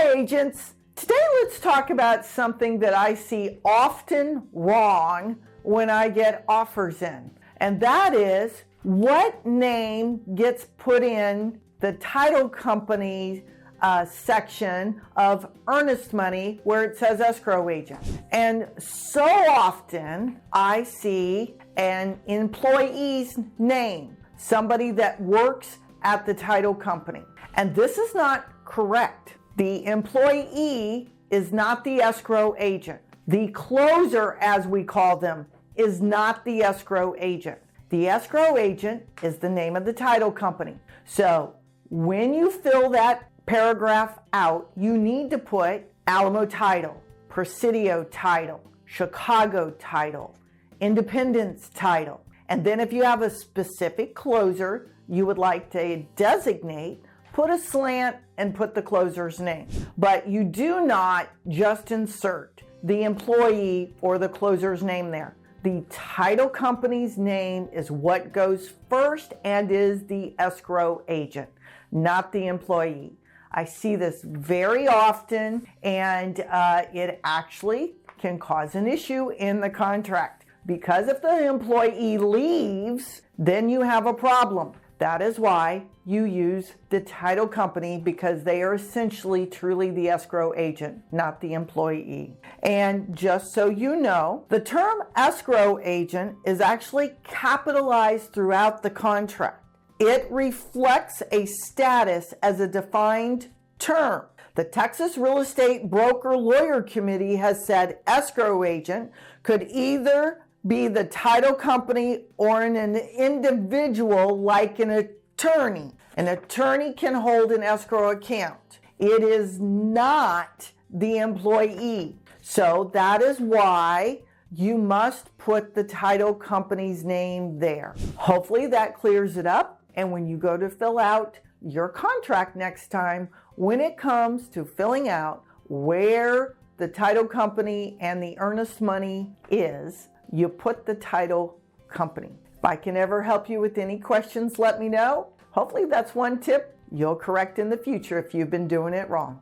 Hi agents. Today let's talk about something that I see often wrong when I get offers in. And that is what name gets put in the title company section of earnest money where it says escrow agent. And so often I see an employee's name, somebody that works at the title company. And this is not correct. The employee is not the escrow agent. The closer, as we call them, is not the escrow agent. The escrow agent is the name of the title company. So when you fill that paragraph out, you need to put Alamo Title, Presidio Title, Chicago Title, Independence Title. And then if you have a specific closer you would like to designate, put a slant and put the closer's name. But you do not just insert the employee or the closer's name there. The title company's name is what goes first and is the escrow agent, not the employee. I see this very often, and it actually can cause an issue in the contract, because if the employee leaves, then you have a problem. That is why you use the title company, because they are essentially truly the escrow agent, not the employee. And just so you know, the term escrow agent is actually capitalized throughout the contract. It reflects a status as a defined term. The Texas Real Estate Broker Lawyer Committee has said escrow agent could either be the title company or an individual like an attorney. An attorney can hold an escrow account. It is not the employee. So that is why you must put the title company's name there. Hopefully that clears it up. And when you go to fill out your contract next time, when it comes to filling out where the title company and the earnest money is, you put the title company. If I can ever help you with any questions, let me know. Hopefully that's one tip you'll correct in the future if you've been doing it wrong.